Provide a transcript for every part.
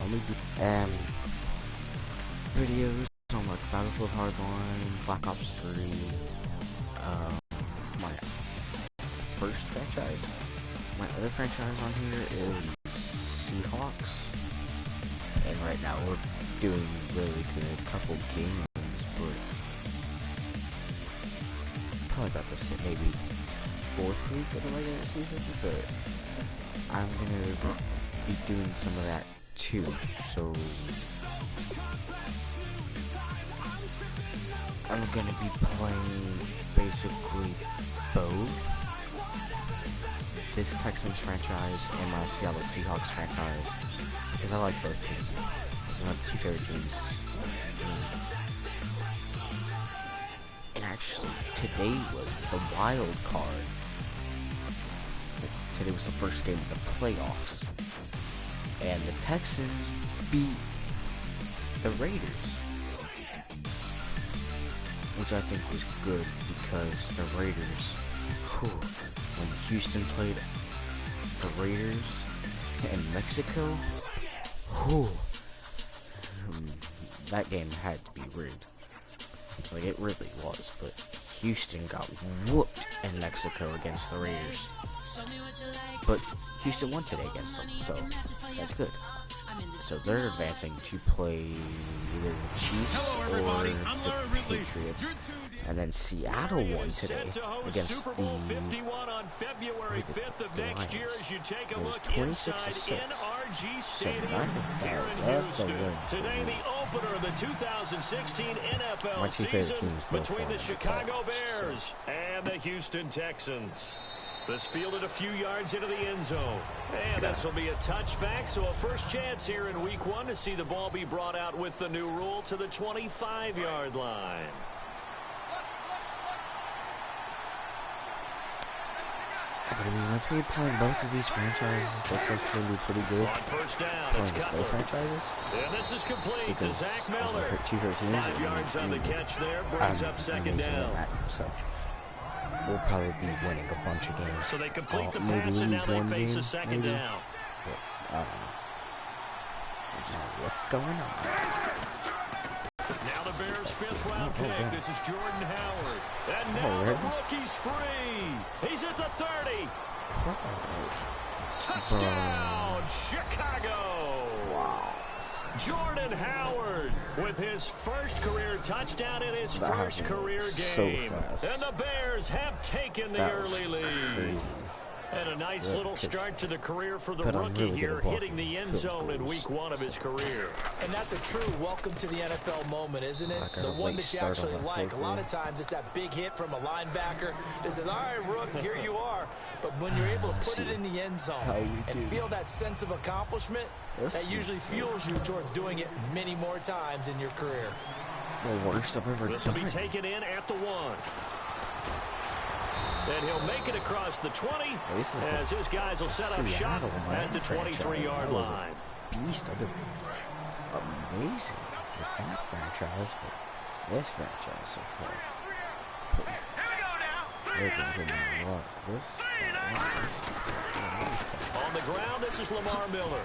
only do videos on like Battlefield Hardline, Black Ops 3, my first franchise. My other franchise on here is Seahawks, and right now we're doing really good. Couple games, but probably about to say maybe 4th week of the regular season, but I'm gonna be doing some of that too. So I'm gonna be playing basically both this Texans franchise and my Seattle Seahawks franchise, because I like both teams. It's one of my 2 favorite teams. And actually, today was the wild card. Today was the first game of the playoffs, and the Texans beat the Raiders, which I think was good, because the Raiders, when Houston played the Raiders in Mexico, that game had to be rigged. Like, it really was, but Houston got whooped in Mexico against the Raiders. But Houston won today against them, so that's good. So they're advancing to play either the Chiefs or the Patriots. And then Seattle won today against the Lions. It was 26-6. So not that's a win. Today, the opener of the 2016 NFL my 2 favorite teams between the Chicago Bears and the Houston Texans. This fielded a few yards into the end zone. And this will be a touchback, so a first chance here in week 1 to see the ball be brought out with the new rule to the 25-yard line. I mean, once we play both of these franchises, that's actually pretty good. On first down, playing it's both franchises. And this is complete to Because Zach as my Miller. 2 favorite teams, 5 yards on the catch there, brings up second down. So we'll probably be winning a bunch of games. So they complete the maybe pass, and now lose they one face game, a second maybe. down. But, what's going on? Now the Bears' 5th-round pick. This is Jordan Howard. And now the rookie's free. He's at the 30. Touchdown, Chicago. Wow. Jordan Howard with his first career touchdown in his first career game. So and the Bears have taken the early lead. Crazy. And a nice little start to the career for the But rookie really here, hitting the end zone in week 1 of his career. And that's a true welcome to the NFL moment, isn't it? The one that you actually like. A lot of times it's that big hit from a linebacker that says, all right, Rook, here you are. But when you're able to put it in the end zone and feel that sense of accomplishment, that usually fuels you towards doing it many more times in your career. The worst I've ever done. This will be taken in at the 1. And he'll make it across the 20 as his guys will set up shop at the 23-yard line. Beast, I did amazing with that franchise, but this franchise so far. They're going to give me a lot of this. On the ground, this is Lamar Miller.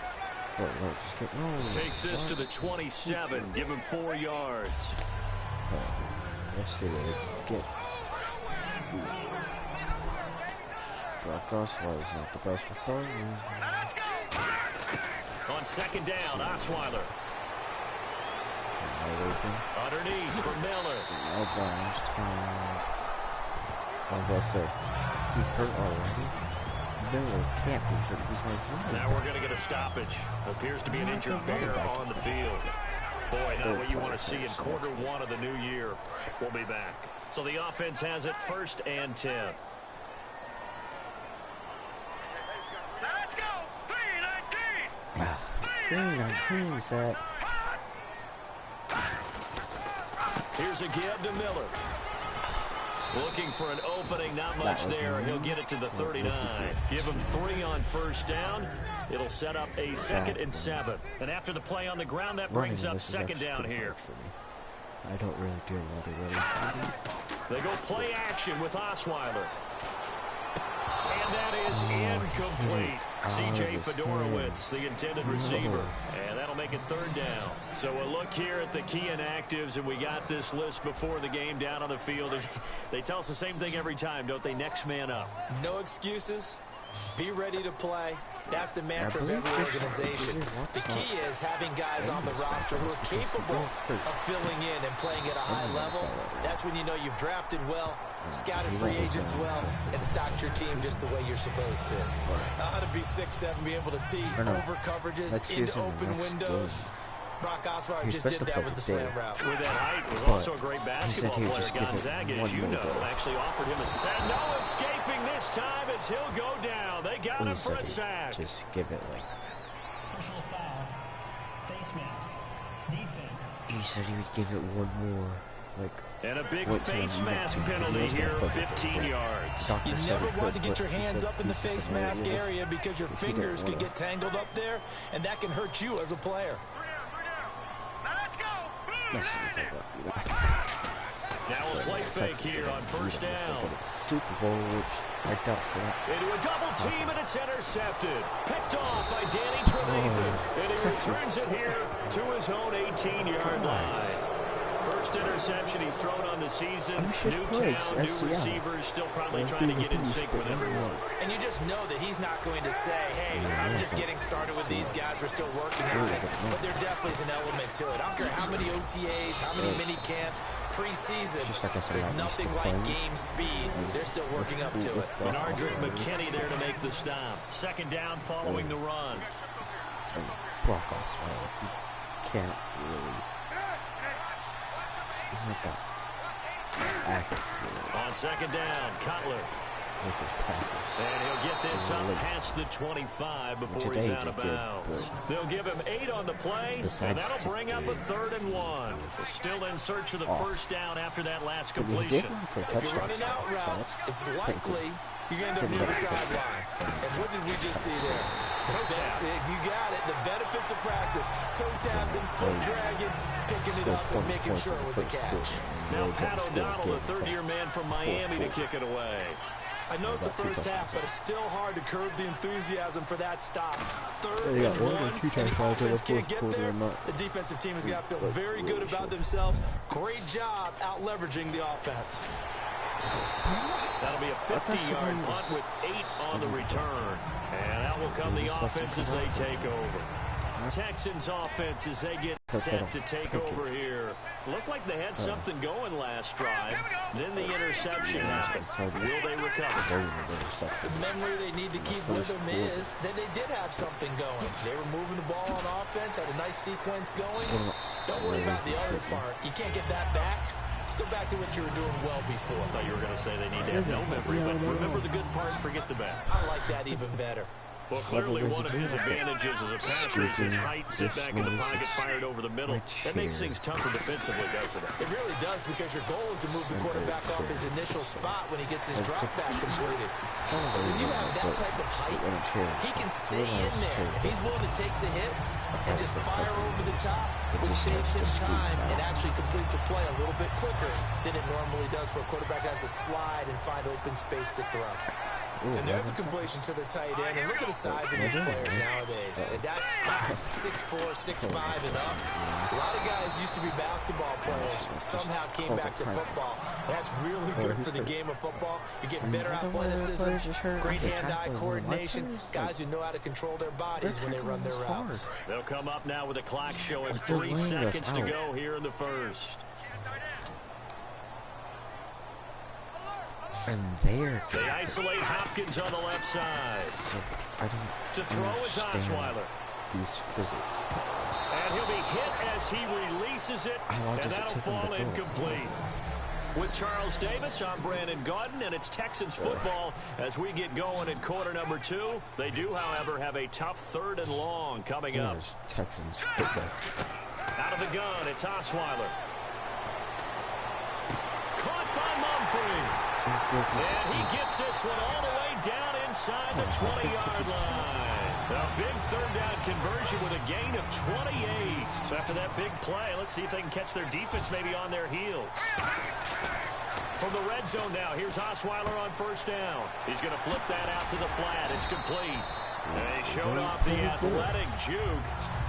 Just get rolling. Takes this to the 27, give him 4 yards. Let's see what we get. Brock Osweiler's not the best for throwing. On second down, Osweiler. Underneath for Miller. No bounds. I'm going to say, he's hurt already. Miller can't be hurt. He's hurt. Now we're going to get a stoppage. Appears to be an injured Bear on the field. Boy, not what you want to see in quarter 1 of the new year. We'll be back. So the offense has it 1st and 10. Let's go! 319 set. Here's a give to Miller. Looking for an opening, not much there. He'll get it to the 39. Give him 3 on first down. It'll set up a 2nd and 7. And after the play on the ground, that brings up second down here. I don't really do a lot of running. They go play action with Osweiler. And that is incomplete. C.J. Fedorowicz, the intended receiver. And that'll that'll make it third down. So a look here at the key inactives, and we got this list before the game down on the field. They tell us the same thing every time, don't they? Next man up. No excuses. Be ready to play. That's the mantra of every organization. The key is having guys on the roster who are capable of filling in and playing at a high level. That's when you know you've drafted well, scouted free agents well, and stocked your team just the way you're supposed to. How to be 6'7", be able to see over coverages into open windows. Brock Osweiler just did that with the slam route. With that height, was also a great basketball player. Gonzaga, as you know, actually offered him and no escaping this time as he'll go down. They got him for a sack. Just give it like. Personal foul, face mask, defense. He said he would give it one more. And a big face mask penalty here, 15 yards. You never want to get your hands up in the face mask area because your fingers can get tangled up there, and that can hurt you as a player. Now we'll play fake here on first down. Super Bowl, which I doubt that. Into a double team, and it's intercepted. Picked off by Danny Trevathan. And he returns it here to his own 18-yard line. First interception he's thrown on the season. New town, new receivers, still probably trying to get in sync with everyone. And you just know that he's not going to say, hey, I'm just getting started with these guys. We're still working on it. But there definitely is an element to it. I don't care how many OTAs, how many mini camps, preseason. There's nothing like game speed. They're still working up to it. Bernardrick McKinney there to make the stop. Second down following the run. Brock Osweiler, he can't really. On second down, Cutler. With his passes. And he'll get this up past the 25 before he's out of bounds. They'll give him 8 on the play, and that'll bring up a 3rd and 1. Still in search of the first down after that last completion. If you're running out routes, it's likely you're going to end up near the sideline. And what did we just see there? You got it. The benefits of practice. Toe tapping, foot dragging, picking it up and making sure it was a catch. Now Pat O'Donnell, a third-year man from Miami, to kick it away. I know it's the first half, but it's still hard to curb the enthusiasm for that stop. 3rd and 1, and the offense can't get there. The defensive team has got to feel very good about themselves. Great job out-leveraging the offense. That'll be a 50-yard punt with 8 on the return. And out will come the offense as they take over. Texans offense as they get set to take over here. Looked like they had something going last drive. Then the interception happened. Will they recover? The memory they need to keep with them is that they did have something going. They were moving the ball on offense, had a nice sequence going. Don't worry about the other part. You can't get that back. Let's go back to what you were doing well before. I thought you were going to say they need to have no memory, but remember the good part, forget the bad. I like that even better. Well, clearly one of his advantages as a passer is his height, sit back in the pocket, fired over the middle. That makes things tougher defensively, doesn't it? It really does, because your goal is to move the quarterback off his initial spot when he gets his drop back completed. But when you have that type of height, he can stay in there. If he's willing to take the hits and just fire over the top, which saves him time and actually completes a play a little bit quicker than it normally does for a quarterback has to slide and find open space to throw. And there's a completion to the tight end. And look at the size of these players nowadays. And that's 6'4", 6'5", and up. A lot of guys used to be basketball players, somehow came back to football. And that's really good for the game of football. You're getting better athleticism, great hand-eye coordination, guys who know how to control their bodies when they run their routes. They'll come up now with a clock showing 3 seconds to go here in the first. And they isolate Hopkins on the left side. So I don't to throw is Osweiler. These physics. And he'll be hit as he releases it, and that'll fall incomplete. With Charles Davis, I'm Brandon Gaudin, and it's Texans football as we get going in quarter number 2. They do, however, have a tough 3rd and long coming up. Texans football. Out of the gun, it's Osweiler. Caught by Mumphrey. And he gets this one all the way down inside the 20-yard line. A big 3rd down conversion with a gain of 28. So after that big play, let's see if they can catch their defense maybe on their heels. From the red zone now, here's Osweiler on first down. He's going to flip that out to the flat. It's complete. And he showed off the athletic juke.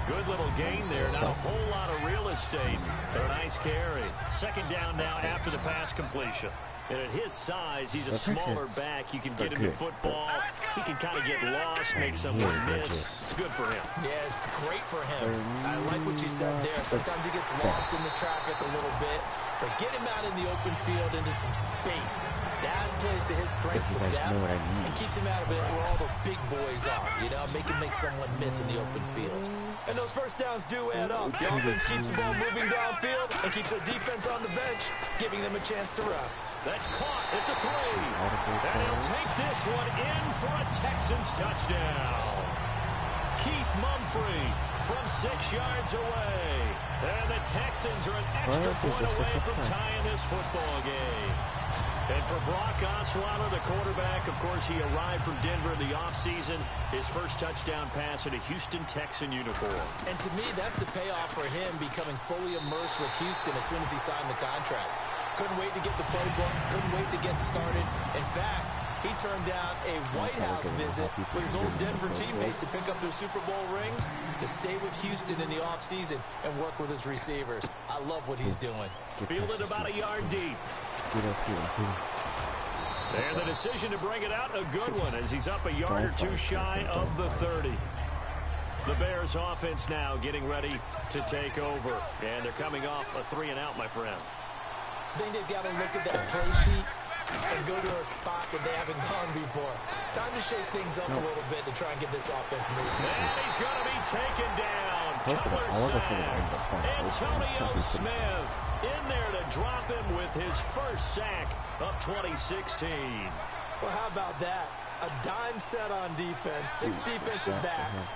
Good little gain there. Not a whole lot of real estate, but a nice carry. Second down now after the pass completion. And at his size, he's a smaller back. You can get him to football. He can kind of get lost, make someone miss. It's good for him. Yeah, it's great for him. I like what you said there. Sometimes he gets lost in the traffic a little bit, but get him out in the open field into some space. That plays to his strengths the best and keeps him out of it where all the big boys are. You know, make someone miss in the open field. And those first downs do add up. The offense keeps the ball moving downfield and keeps their defense on the bench, giving them a chance to rest. That's caught at the 3. And he'll take this one in for a Texans touchdown. Keith Mumphrey from 6 yards away. And the Texans are an extra point away from tying this football game. And for Brock Osweiler, the quarterback, of course, he arrived from Denver in the offseason. His first touchdown pass in a Houston Texan uniform. And to me, that's the payoff for him, becoming fully immersed with Houston as soon as he signed the contract. Couldn't wait to get the playbook, couldn't wait to get started. In fact, he turned down a White House visit with his old Denver teammates to pick up their Super Bowl rings, to stay with Houston in the offseason and work with his receivers. I love what he's doing. Fielded about a yard deep. And the decision to bring it out, a good one, as he's up a yard or two shy of the 30. The Bears offense now getting ready to take over. And they're coming off a 3-and-out, my friend. I think they've got to look at that play sheet and go to a spot that they haven't gone before. Time to shake things up a little bit to try and get this offense moving. And he's going to be taken down. Cutler sacked. Antonio Smith in there to drop him with his first sack of 2016. Well, how about that? A dime set on defense, 6 defensive backs.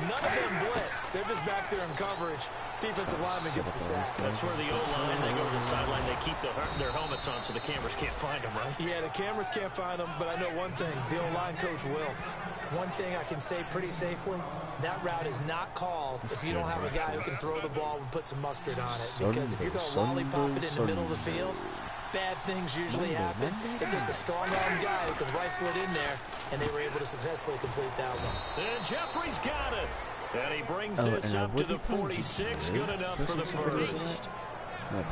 None of them blitz. They're just back there in coverage. Defensive lineman gets the sack. That's where the O-line, they go to the sideline, they keep their helmets on so the cameras can't find them, right? Yeah, the cameras can't find them, but I know one thing. The O-line coach will. One thing I can say pretty safely, that route is not called if you don't have a guy who can throw the ball and put some mustard on it. Because if you're going to lollipop it in the middle of the field, bad things usually happen. It takes a strong-arm guy who can rifle it in there, and they were able to successfully complete that one. And Jeffrey's got it. And he brings this up to the 46. Good enough for the first.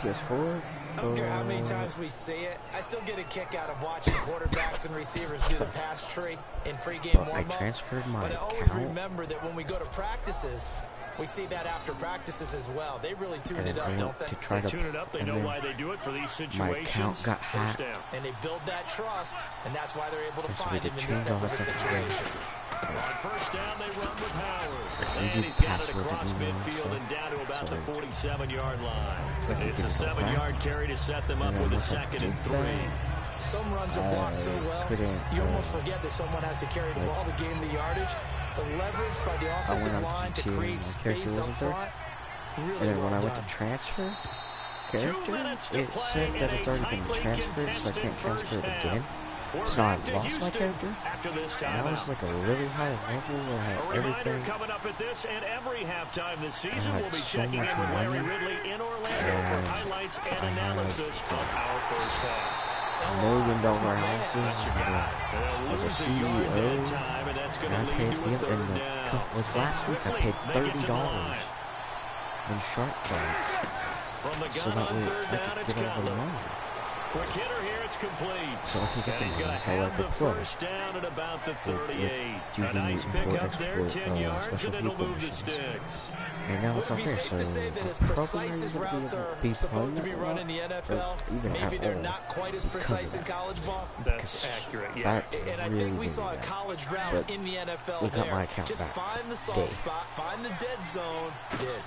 PS4. I don't care how many times we see it. I still get a kick out of watching quarterbacks and receivers do the pass tree in pregame warm-up. But I always remember that when we go to practices, we see that after practices as well. They really tune it up, don't they? They tune it up. They know why they do it for these situations. My account got hacked. And they build that trust, and that's why they're able to find him in this type of a situation. On first down, they run with Howard. And he's got it across midfield and down to about the 47-yard line. It's a 7-yard carry to set them up with a 2nd and 3. Some runs are blocked so well, you almost forget that someone has to carry the ball to gain the yardage. The leverage by the offensive line to create space up front, really and then when I went done. to transfer character, it said that it's already been transferred, so I can't transfer it again. So I lost my character, and I was like a really high level where I had everything. Coming up at this and every halftime this I season, had we'll be so checking much in with Larry money, Ridley in Orlando for highlights and analysis of our first half. $1 million houses, and as a CEO, and I paid like last week I paid $30 in shark cards, so that way I could get all the money. Quick hitter here, it's complete. So I can get the money so I could play. First down at about the 38. Do A nice pickup there, 10 yards, special and it'll vehicle move the machines. sticks. And now it's Would up it be there, safe so to say that as I'm probably precise as not routes going to are be supposed to be playing run in the NFL, even maybe they're all not quite as because precise of in that. college ball? That's accurate, yeah. And I think we saw a college route But in the NFL we got there. my account Just back find the soft today. spot, find the dead zone. Did.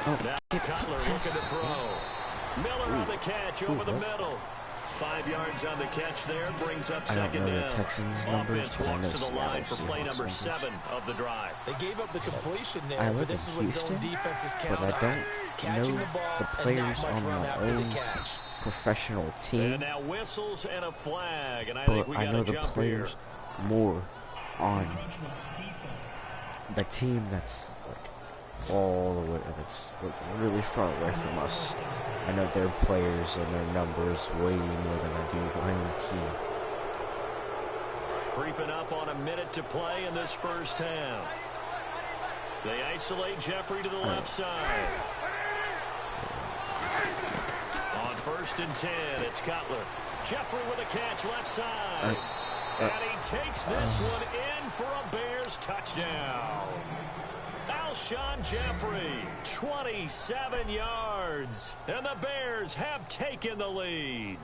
Oh, Now Cutler looking to throw. Miller on the catch over the middle. 5 yards on the catch there, brings up second I don't know down. the Texans numbers, Offense but I walks know to the line for Seattle play number Seahawks 7 of the drive. They gave up the completion I there, but live this is in what zone Houston, defenses but count I on. don't Catching know the ball the and players not much on run my after the own catch. professional team, And now whistles and a flag, and I think but we I got know a the jump players here. more on Encroachment defense. the team that's like all the way, that's like really far away from us. I know their players and their numbers way more than I do my own team. Creeping up on a minute to play in this first half. They isolate Jeffrey to the left side. On 1st and 10, it's Cutler. Jeffrey with a catch left side. And he takes this one in for a Bears touchdown. Alshon Jeffrey, 27 yards. And the Bears have taken the lead.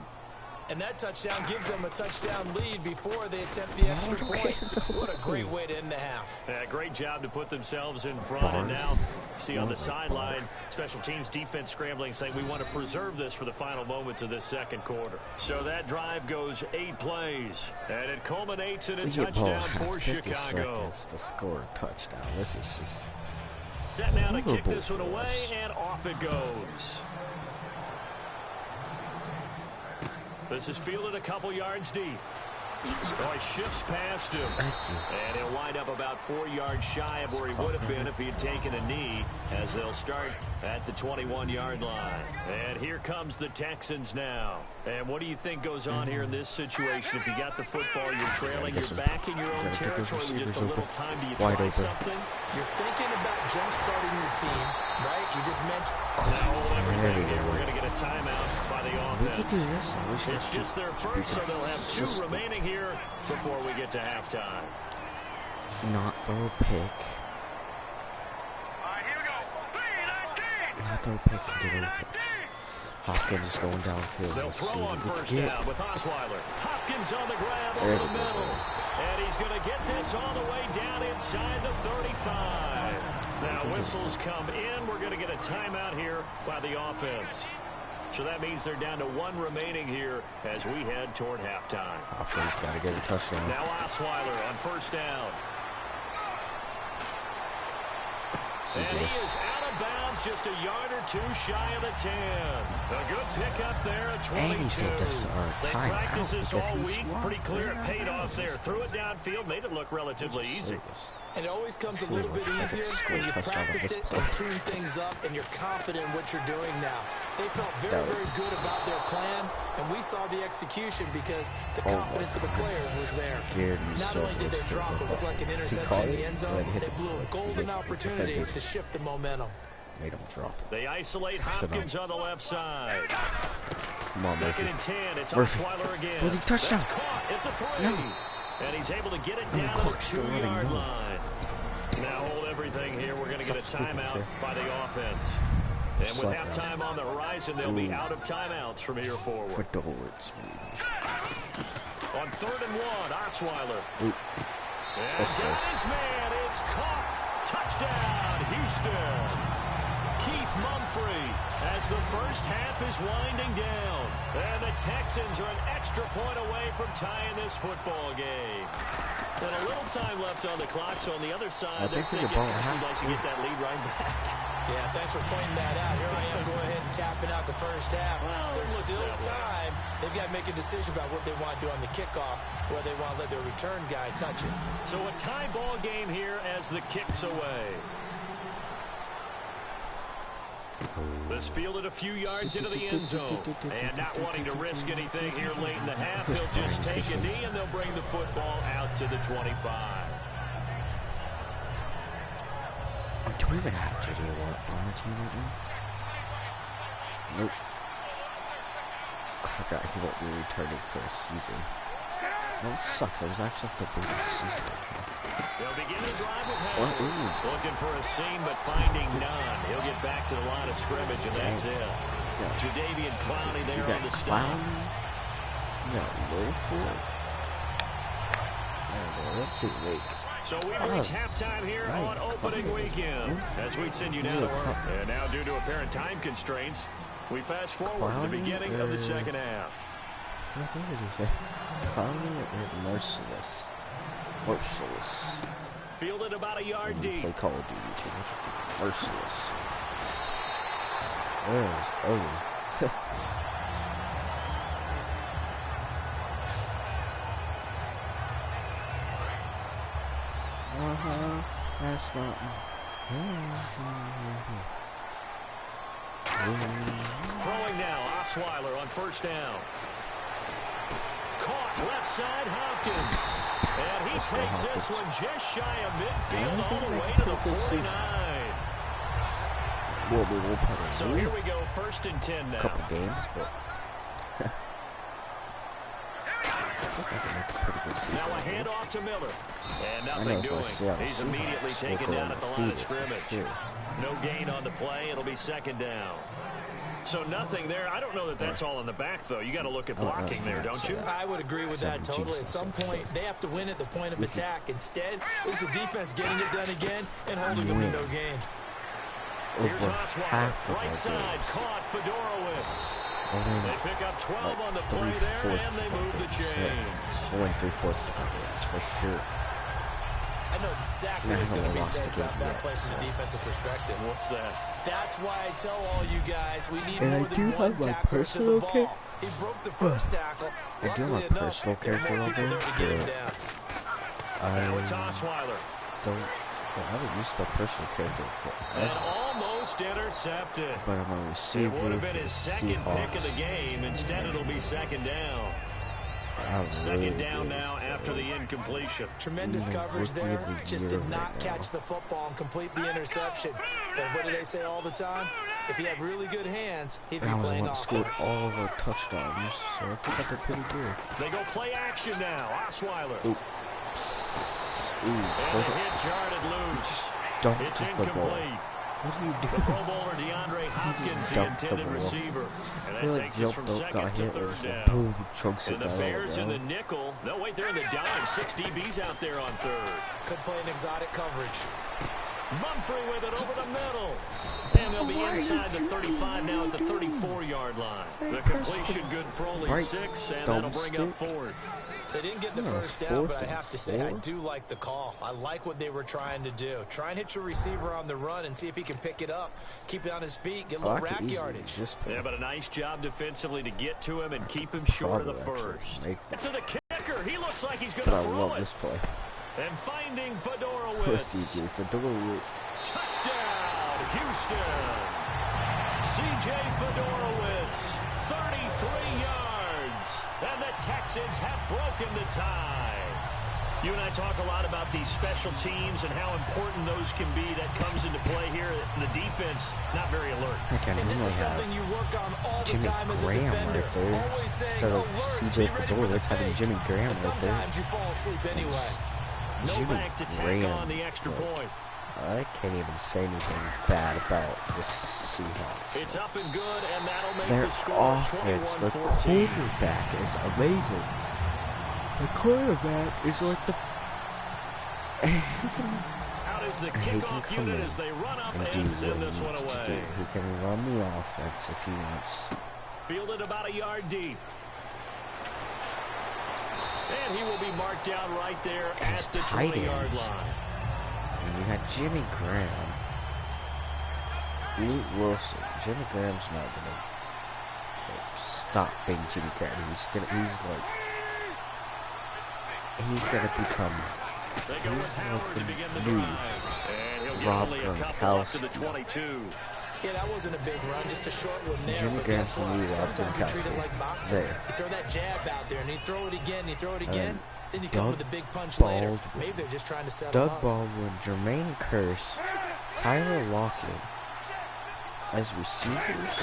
And that touchdown gives them a touchdown lead before they attempt the extra point. What a great way to end the half. Yeah, great job to put themselves in front. And now, see on the sideline, special teams defense scrambling, saying we want to preserve this for the final moments of this second quarter. So that drive goes 8 plays. And it culminates in a touchdown for Chicago. To score a touchdown. This is just... Set now to kick this one away, and off it goes. This is fielded a couple yards deep. Oh, he shifts past him. And he'll wind up about 4 yards shy of where he would have been if he had taken a knee, as they'll start at the 21-yard line. And here comes the Texans now. And what do you think goes on here in this situation? If you got the football, you're trailing, you're back in your own territory with just a little time. Do you try something? You're thinking about jump-starting your team, right? You just mentioned... Now hold everything here. We're going to get a timeout by the offense. We could do this. It's just their first, so they'll have 2 remaining here before we get to halftime. Not throw a pick. Not throw a pick and get open. Hopkins is going downfield. They'll throw on 1st down with Osweiler. Hopkins on the grab over the middle. And he's going to get this all the way down inside the 35. Now whistles come in. We're going to get a timeout here by the offense. So that means they're down to 1 remaining here as we head toward halftime. Hopkins got to get a touchdown. Now Osweiler on 1st down. And he is out of bounds, just a yard or 2 shy of the 10. A good pickup there at 22. They practiced this all week. Pretty clear it paid off there. Threw it downfield, made it look relatively easy. And it always comes a little bit easier when you practiced it and tune things up and you're confident in what you're doing now. They felt very, very good about their plan, and we saw the execution because the confidence of the players was there. Not only did they drop what looked like an interception in the end zone, they blew a golden opportunity to shift the momentum. Made them drop. They isolate Hopkins on the left side. Come on, 2nd and 10. It's Osweiler again. For the touchdown. That's caught at the 3. No. And he's able to get it down to the 2-yard line. Now hold everything here. We're going to get a timeout by the offense. And with halftime on the horizon, they'll be out of timeouts from here forward. On 3rd and 1, Osweiler. And got his man. It's caught. Touchdown, Houston. Keith Mumphrey as the first half is winding down. And the Texans are an extra point away from tying this football game. And a little time left on the clock, so on the other side, they're thinking we'd like to get that lead right back. Yeah, thanks for pointing that out. Here I am going ahead and tapping out the first half. Well, there's still time. They've got to make a decision about what they want to do on the kickoff, where they want to let their return guy touch it. So a tie ball game here as the kick's away. This fielded a few yards into the end zone. And not wanting to risk anything here late in the half, he'll just take a knee and they'll bring the football out to the 25. Do we even have to do what on the team right now? Nope. I forgot he won't be returning for a season. That sucks. That was actually the biggest season. They'll begin the drive with Henry. Looking for a seam, but finding none. He'll get back to the line of scrimmage, and that's it. Jadeveon Clowney there on the stop. You got Wilford. That's too late. So we reach halftime here on opening weekend. As we send you now to work. And now, due to apparent time constraints, we fast forward to the beginning of the second half. What did you say? Clowney or Merciless? Merciless. Fielded about a yard deep. They Call of Duty too much. Merciless. There's ugly. That's not. Throwing now, Osweiler on 1st down. Caught Left side, Hopkins. And he takes this one just shy of midfield all the way to the 49. So here we go, 1st and 10 now. A couple games, but now a handoff to Miller. And nothing doing. He's immediately taken down at the line of scrimmage. No gain on the play. It'll be 2nd down. So nothing there. I don't know that that's all in the back, though. You got to look at blocking there, don't you? I would agree with that totally. At some point, they have to win at the point of attack. Instead, it's the defense getting it done again and holding them to no gain. Here's Osweiler, right side, caught Fedorowicz. They pick up 12 on the play there, and they move the chains. 1 3/4 seconds for sure. I know exactly what's going to be said about that play from the defensive perspective. What's that? That's why I tell all you guys we need more than one tackler to the ball. He broke the first tackle. I do have my personal character on there, but I haven't used my personal character for and almost intercepted. But I'm a receiver. It would have been his 2nd pick of the game. Instead, it'll be 2nd down. 2nd down now after the incompletion. Tremendous coverage there. Just did not catch the football and complete the interception. But what do they say all the time? If he had really good hands, he'd be playing offense. Scored all of our touchdowns, so I think I did pretty good. They go play action now. Osweiler. Ooh. And the hit jarred loose. It's incomplete. What are you doing? The Pro Bowler DeAndre Hopkins, the intended receiver. And that takes us from 2nd to 3rd down. And the Bears in the nickel. No, wait, they're in the dime. 6 DBs out there on 3rd. Could play an exotic coverage. Mumphrey with it over the middle. And they'll be inside the 35 now at the 34-yard line. The completion good for only 6, and that'll bring up 4th. They didn't get the first down, but I have to say, I do like the call. I like what they were trying to do. Try and hit your receiver on the run and see if he can pick it up. Keep it on his feet, get a little rack yardage. Yeah, but a nice job defensively to get to him and keep him short of the first. To the kicker. He looks like he's going to throw it. I love this play. And finding Fedorowicz. Touchdown, Houston. C.J. Fedorowicz, 33 yards. And the Texans have broken the tie. You and I talk a lot about these special teams and how important those can be. That comes into play here. The defense, not very alert. And this is something you work on all the time as a defender. Always saying, instead of C.J. Fedorowicz having Jimmy Graham right there. Sometimes you fall asleep anyway. Novak to take on the extra point. I can't even say anything bad about the Seahawks. It's up and good, and that'll make their the score offense, 21-14. the quarterback is amazing. The quarterback is like the... Out is the kickoff unit as they run up and send this one away. He can run the offense if he wants. Fielded about a yard deep. And he will be marked down right there at the 20-yard line. And you had Jimmy Graham, Luke Wilson. Jimmy Graham's not gonna stop being Jimmy Graham. He's gonna become. He's like the new Rob Gronkowski. Yeah, that wasn't a big run, just a short one there. Jimmy Graham's the new Rob Gronkowski. There. You throw that jab out there, and you throw it again, you throw it again. Then you come with a big punch Baldwin, later. Maybe they're just trying to set Doug him up. Baldwin, Jermaine Kearse, Tyler Lockett as receivers.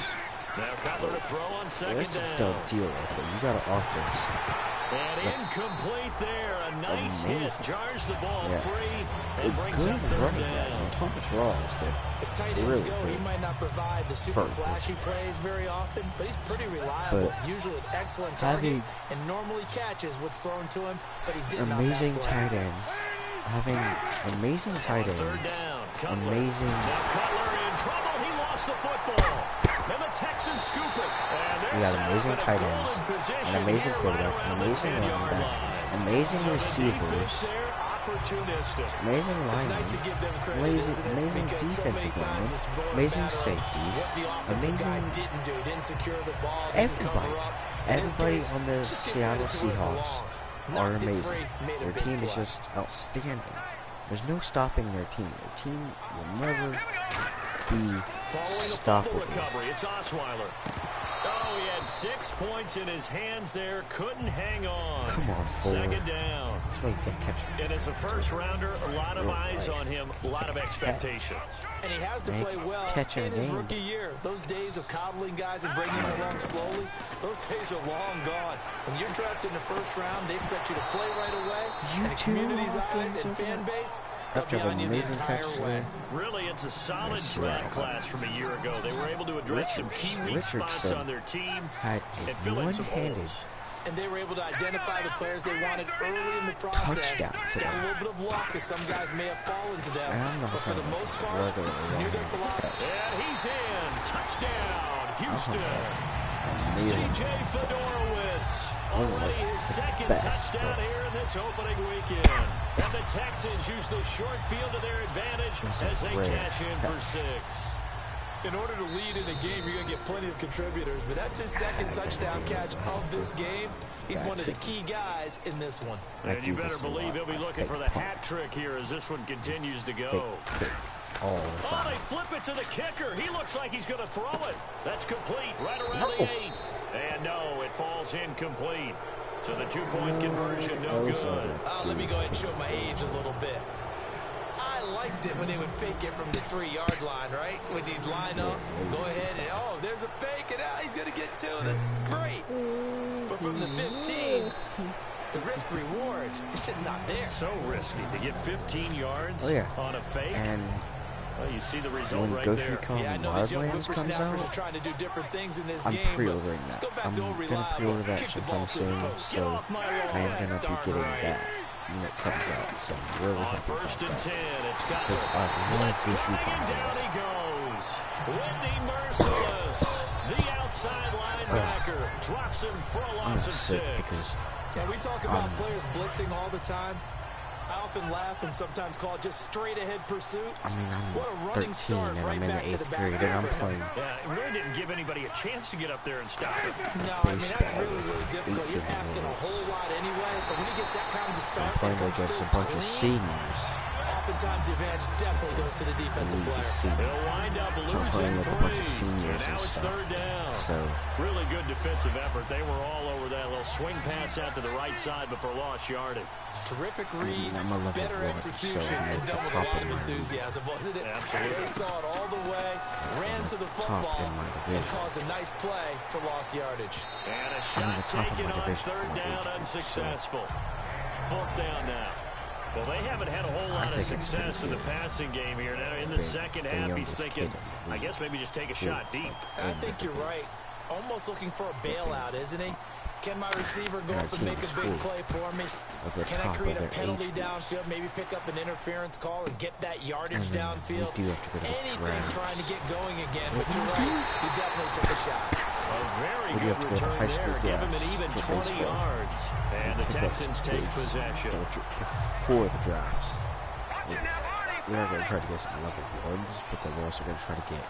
Now Cutler to throw on second That's down. a dumb deal right there. You got an offense. And incomplete there. A nice hit. Jars the ball free and brings good up third running down. back. Thomas Rawls did. As tight ends really go, good. he might not provide the super flashy plays very often, but he's pretty reliable. Usually an excellent target, and normally catches what's thrown to him, but he did not. Amazing tight ends. Having amazing tight ends. Amazing. Now Cutler in trouble. He lost the football. And the Texans scoop it. We got amazing tight ends, an amazing quarterback, an amazing running back, amazing receivers, amazing linemen, amazing defensive linemen, amazing safeties, amazing everybody on the Seattle Seahawks are amazing. Their team is just outstanding. There's no stopping their team. Their team will never be stoppable. It's Osweiler. Oh, he had 6 points in his hands there. Couldn't hang on. Come on, Ford. Second down. That's why you can't catch him. And as a first rounder, a lot of eyes on him, a lot of expectations. And he has to play well in his rookie year. Those days of coddling guys and bringing them along slowly, those days are long gone. When you're drafted in the first round, they expect you to play right away. And the community's eyes and fan base, they'll be on you the entire way. Really, it's a solid draft class from a year ago. They were able to address some key weak spots on their team and fill in some holes. And they were able to identify the players they wanted early in the process. Got a little bit of luck, as some guys may have fallen to them. But for the most part, knew their philosophy. And he's in. Touchdown, Houston. C.J. Fedorowicz. Only his second touchdown here in this opening weekend. And the Texans use the short field to their advantage as they cash in for 6. In order to lead in a game, you're going to get plenty of contributors, but that's his second touchdown catch of this game. He's one of the key guys in this one. And you better believe he'll be looking for the hat trick here as this one continues to go. Oh, they flip it to the kicker. He looks like he's going to throw it. That's complete right around the 8. And no, it falls incomplete. So the 2-point conversion, no good. Let me go ahead and show my age a little bit. I liked it when they would fake it from the 3-yard line, right? When they'd line up, go ahead and, oh, there's a fake, and he's going to get 2. That's great. But from the 15, the risk-reward is just not there. So risky to get 15 yards on a fake. And well, you see the result when right Ghost there. Recon Wildlands comes out, trying to do different things in this I'm game, pre-ordering that. I'm going to pre-order that sometime soon, so I am going to be getting that when it comes out. So I'm really happy about that. Because I want Ghost Recon Down he goes. Whitney Merciless, the outside linebacker, drops him for a loss of 6. Yeah, we talk about players blitzing all the time. I often laugh and sometimes call it just straight-ahead pursuit. I mean, I'm what a running 13 start and right I'm in back the to the 8th grade and I'm playing. Yeah, it really didn't give anybody a chance to get up there and stop it. No, I mean, that's really, really difficult. You're asking a whole lot anyway, but when he gets that kind of a start, I'm playing against a bunch of seniors. Oftentimes the advantage definitely goes to the defensive player. They'll wind up losing 3. And now it's 3rd down. So really good defensive effort. They were all over that little swing pass out to the right side before lost yardage. Terrific read, better execution, and done with a lot of enthusiasm, wasn't it? Absolutely. They saw it all the way, ran to the football, and caused a nice play for lost yardage. And a shot taken on 3rd down, unsuccessful. 4th down now. Well, they haven't had a whole lot of success in the passing game here. Now, in the second half, he's thinking, I guess maybe just take a shot deep. I think you're right. Almost looking for a bailout, isn't he? Can my receiver go up and make a big play for me? Can I create a penalty downfield, maybe pick up an interference call and get that yardage downfield? Anything trying to get going again, but you're right. He definitely took a shot. A very good return there. Give him an even 20 yards. And the Texans take possession. Before the drafts, we are going to try to get some level 1s, but then we're also going to try to get,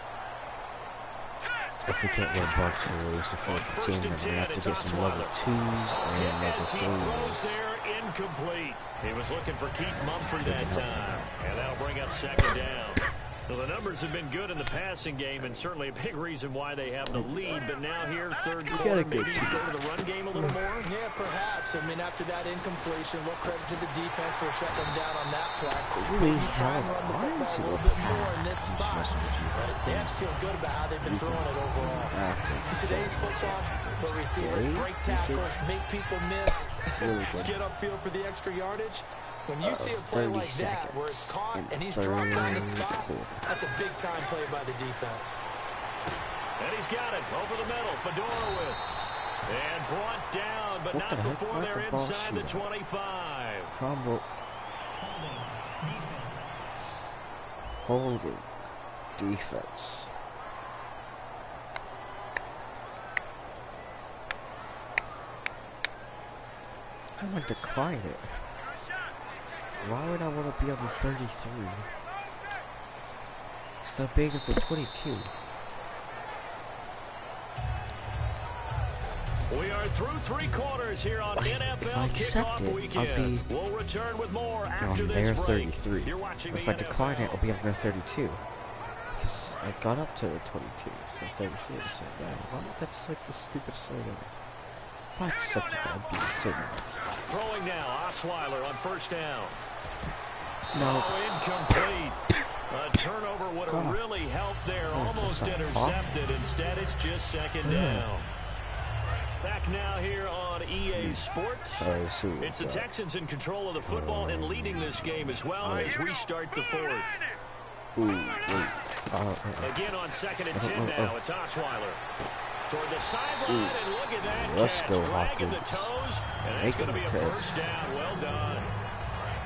if we can't get Bucks or release to 14, then we have to get some level 2s and level 3s. There, incomplete. He was looking for Keith Mumford that time. And that'll bring up 2nd down. Well, the numbers have been good in the passing game, and certainly a big reason why they have the lead. But now here, 3rd quarter, maybe you go to the run game a little more? Yeah, perhaps. I mean, after that incompletion, a little credit to the defense for shutting them down on that play. Really maybe try and run the football a little bit more in this spot. But they have to feel good about how they've been throwing it overall. In today's football, where receivers break tackles, make people miss, get upfield for the extra yardage, when you see a play like that, where it's caught and he's dropped on the spot, that's a big-time play by the defense. And he's got it over the middle. Fedorowicz. And brought down, but not before they're inside the 25. Combo. Holding defense. I'm going to decline it. Why would I want to be on the 33? It's the big of the 22. We are through 3 quarters here on NFL Kickoff Weekend. We'll return with more after this break. 33. If I decline it, I'll be on their 32. I got up to the 22, so 33 to say that. Well, that's like the stupidest thing ever. If I accepted that, I'd be sitting. Throwing now, Osweiler on first down. No. Oh, incomplete. A turnover would have really helped there. Almost intercepted. Instead, it's just second down. Back now here on EA Sports. It's the Texans in control of the football and leading this game as well as we start the fourth. Again on 2nd and 10 now. It's Osweiler. Toward the sideline, and look at that catch. Dragging the toes, and it's going to be a first down. Well done.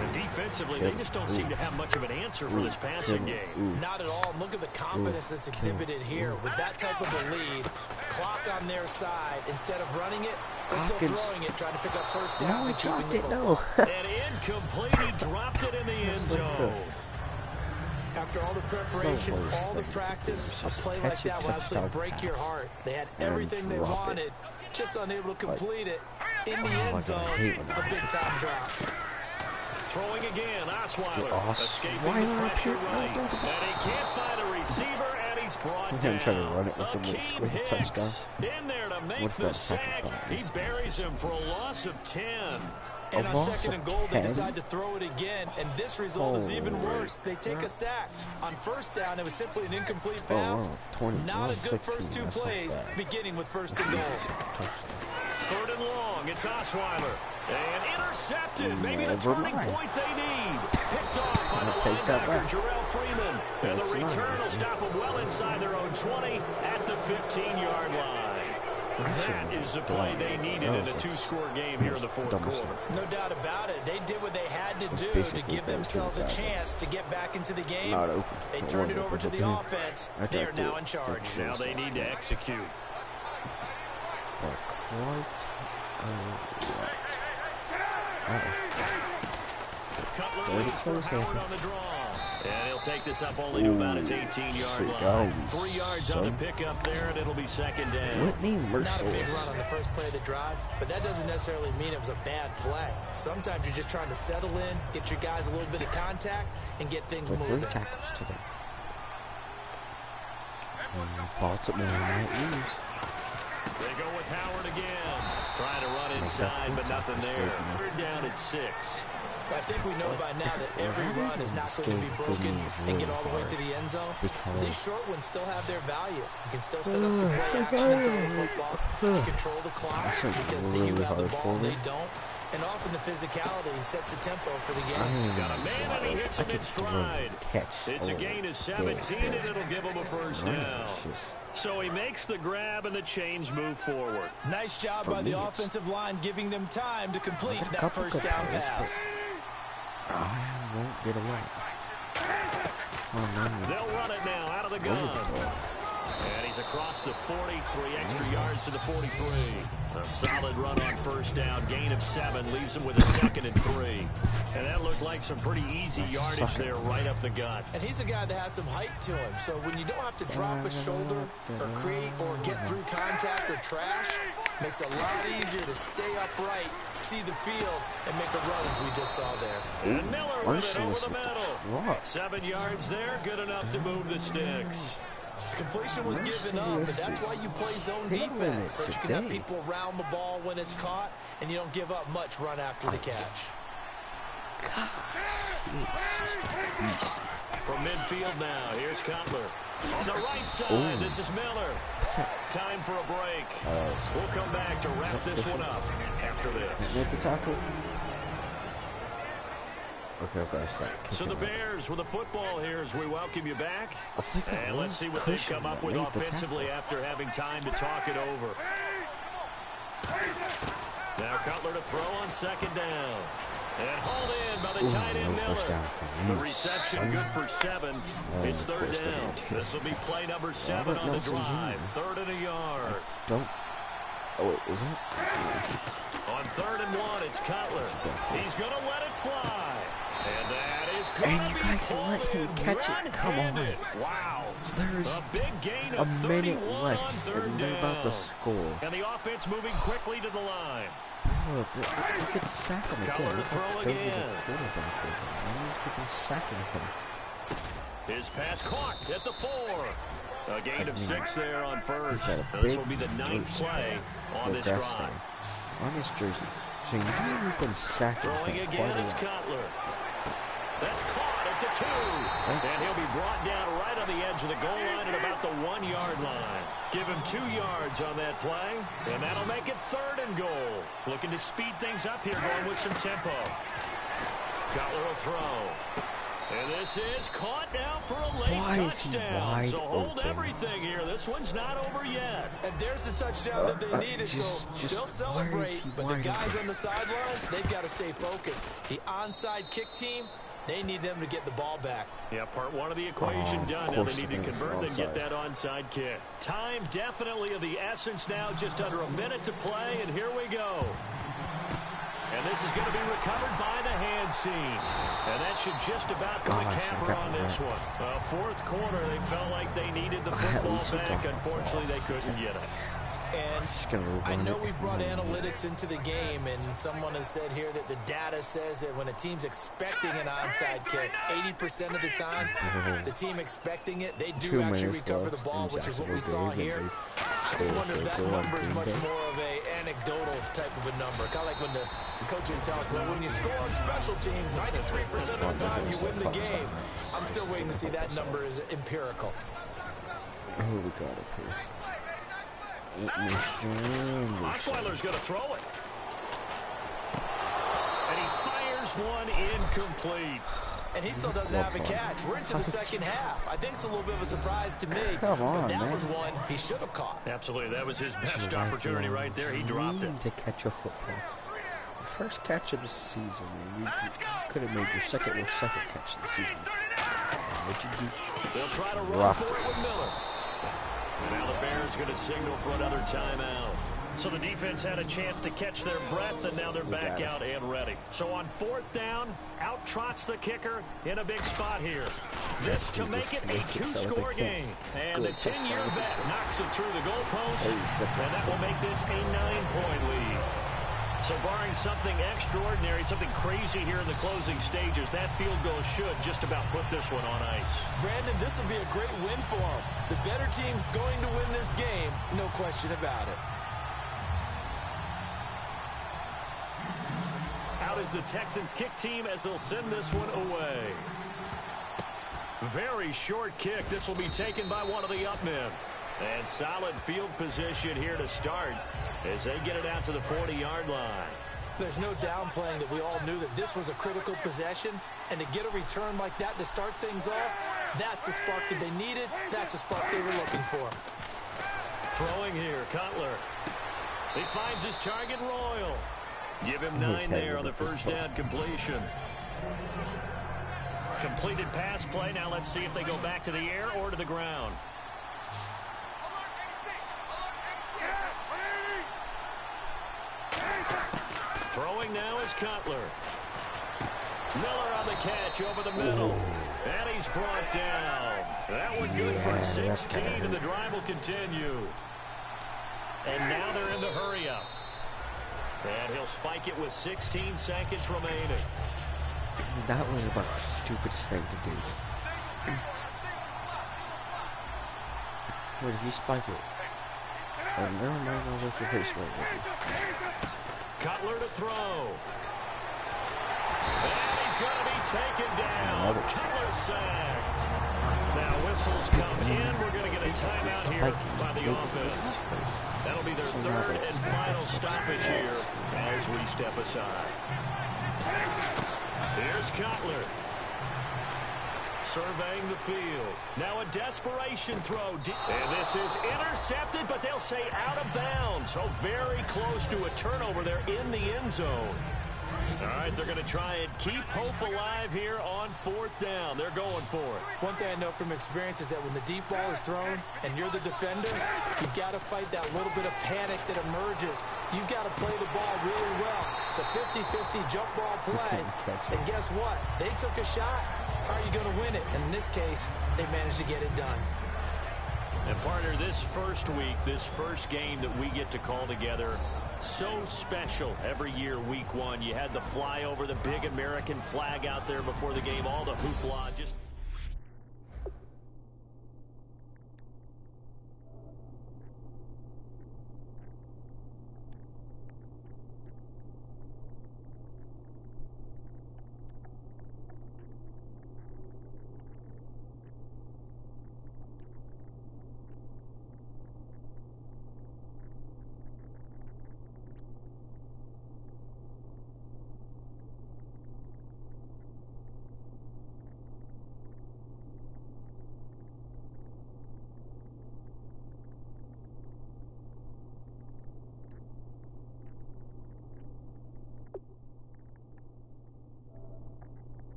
And defensively, they just don't seem to have much of an answer for this passing game. Not at all. And look at the confidence that's exhibited here. With that type of a lead, clock on their side, instead of running it, they're still throwing it, trying to pick up first downs and keeping the football. And incomplete, he dropped it in the end zone. After all the preparation, all the practice, a play like that will absolutely break your heart. They had everything they wanted, just unable to complete it. In the end zone, a big-time drop. Throwing again, Osweiler escaping the pressure right. And he can't find a receiver, and he's brought down. Trying to run it with the Akeem Hicks in there to make the sack. He buries him for a loss of 10. And on 2nd and goal, they decide to throw it again, and this result is even worse. They take a sack. On first down, it was simply an incomplete pass. Not a good first two plays, beginning with 1st and goal. 3rd and long, it's Osweiler. And intercepted, maybe the turning point they need. Picked off by the linebacker, Jarrell Freeman. And the return will stop them well inside their own 20 at the 15-yard line. That is the play they needed in a 2-score game here in the 4th quarter. No doubt about it. They did what they had to do to give themselves a chance to get back into the game. They turned it over to the offense. They are now in charge. Now they need to execute. Cutler leads for Howard on the draw. And he'll take this up only to about his 18-yard line. 3 yards on the pickup there, and it'll be 2nd down. Not a big run on the first play of the drive, but that doesn't necessarily mean it was a bad play. Sometimes you're just trying to settle in, get your guys a little bit of contact, and get things moving. 3 tackles today. Baltimore might lose. They go with Howard again. Trying to run inside, but nothing there. 3rd down at 6. I think we know by now that every run is not going to be broken and get all the way to the end zone. These short ones still have their value. You can still set up the play action and throw the football. You control the clock because you have the ball, they don't. And often the physicality sets the tempo for the game. Got a man and he hits him in stride. It's a gain of 17 and it'll give him a first down. So he makes the grab and the chains move forward. Nice job by the offensive line giving them time to complete that first down pass. I won't get away. They'll run it now out of the gun. And he's across the 40, 3 extra yards to the 43. A solid run on first down, gain of 7, leaves him with a 2nd and 3. And that looked like some pretty easy yardage there right up the gut. And he's a guy that has some height to him, so when you don't have to drop a shoulder or create or get through contact or trash, makes it a lot easier to stay upright, see the field, and make a run as we just saw there. And Miller with it over the middle. 7 yards there, good enough to move the sticks. Completion was given up, but that's why you play zone defense, so you can have people around the ball when it's caught, and you don't give up much run after the catch. From midfield now, here's Cutler. On the right side, this is Miller. Time for a break. We'll come back to wrap this one up after this. Make the tackle. Okay, so the Bears with the football here as we welcome you back. And let's see what they come up with offensively after having time to talk it over. Now Cutler to throw on 2nd down. And hauled in by the tight end Miller. The reception good for 7. It's 3rd down. This will be play number 7 on the drive. 3rd and a yard. Oh, wait, is it? On 3rd and 1, it's Cutler. He's going to let it fly. And that is going to be let him catch it. Come on. Wow. There's a big gain a of minute 31 left, on 3rd and they're down. about to score. And the offense moving quickly to the line. Look, they could sack him again. Cutler to throw again. People sacking him. His pass caught at the 4. A gain of 6 there on first. This will be the 9th play on this drive. On his jersey. So you've never been sacked. Throwing again, it's Cutler. That's caught at the 2. And he'll be brought down right on the edge of the goal line at about the 1-yard line. Give him 2 yards on that play, and that'll make it 3rd and goal. Looking to speed things up here, going with some tempo. Cutler will throw. And this is caught now for a late touchdown. So hold everything here. This one's not over yet. And there's the touchdown that they needed. So they'll celebrate, but the guys on the sidelines, they've got to stay focused. The onside kick team, they need them to get the ball back. Yeah, part 1 of the equation done. Now they need to convert and get that onside kick. Time definitely of the essence now. Just under a minute to play, and here we go. And this is going to be recovered by the hands team. And that should just about put a capper on this one. 4th quarter, they felt like they needed the football back. Unfortunately, they couldn't get it. And I know we brought analytics into the game, and someone has said here that the data says that when a team's expecting an onside kick, 80% of the time, the team expecting it, they do actually recover the ball, which is what we saw here. I just wonder if that number is much more of an anecdotal type of a number. Kind of like when the coaches tell us, well, when you score on special teams, 93% of the time you win the game. I'm still waiting to see that number is empirical. Who we got up here? Osweiler's going to throw it. And he fires one incomplete. And he still doesn't have a catch. We're into the second half. I think it's a little bit of a surprise to me. Come on, but that man. was one he should have caught. Absolutely. That was his best opportunity right there. He dropped it. To catch a football. The first catch of the season. You could have made your second catch of the season. What'd you do? They'll try to run for it with Miller. And now the Bears going to signal for another timeout. So the defense had a chance to catch their breath, and now they're back out and ready. So on 4th down, out trots the kicker in a big spot here. This to make it a 2-score game. And the 10-year vet knocks it through the goalpost, and that will make this a 9-point lead. So barring something extraordinary, something crazy here in the closing stages, that field goal should just about put this one on ice. Brandon, this will be a great win for them. The better team's going to win this game, no question about it. Out is the Texans kick team as they'll send this one away. Very short kick. This will be taken by one of the up men. And solid field position here to start as they get it out to the 40-yard line. There's no downplaying that we all knew that this was a critical possession, and to get a return like that to start things off, that's the spark that they needed. That's the spark they were looking for. Throwing here, Cutler. He finds his target, Royal. Give him 9 there on the first down completion. Completed pass play. Now let's see if they go back to the air or to the ground. Throwing now is Cutler. Miller on the catch over the middle. And he's brought down. That one good for 16, and the drive will continue. And now they're in the hurry-up. And he'll spike it with 16 seconds remaining. That was about the stupidest thing to do. Where did he spike it? Oh, never mind, I was at your face right. Cutler to throw. And he's going to be taken down. Cutler sacked. Now whistles come in. We're going to get a timeout here by the offense. That'll be their 3rd and final stoppage here as we step aside. Here's Cutler. Surveying the field. Now a desperation throw. And this is intercepted, but they'll say out of bounds. So very close to a turnover there in the end zone. All right, they're going to try and keep hope alive here on 4th down. They're going for it. One thing I know from experience is that when the deep ball is thrown and you're the defender, you've got to fight that little bit of panic that emerges. You've got to play the ball really well. It's a 50-50 jump ball play. And guess what? They took a shot. How are you going to win it? And in this case, they managed to get it done. And partner, this first week, this first game that we get to call together, so special every year, week 1. You had the flyover, the big American flag out there before the game, all the hoopla, just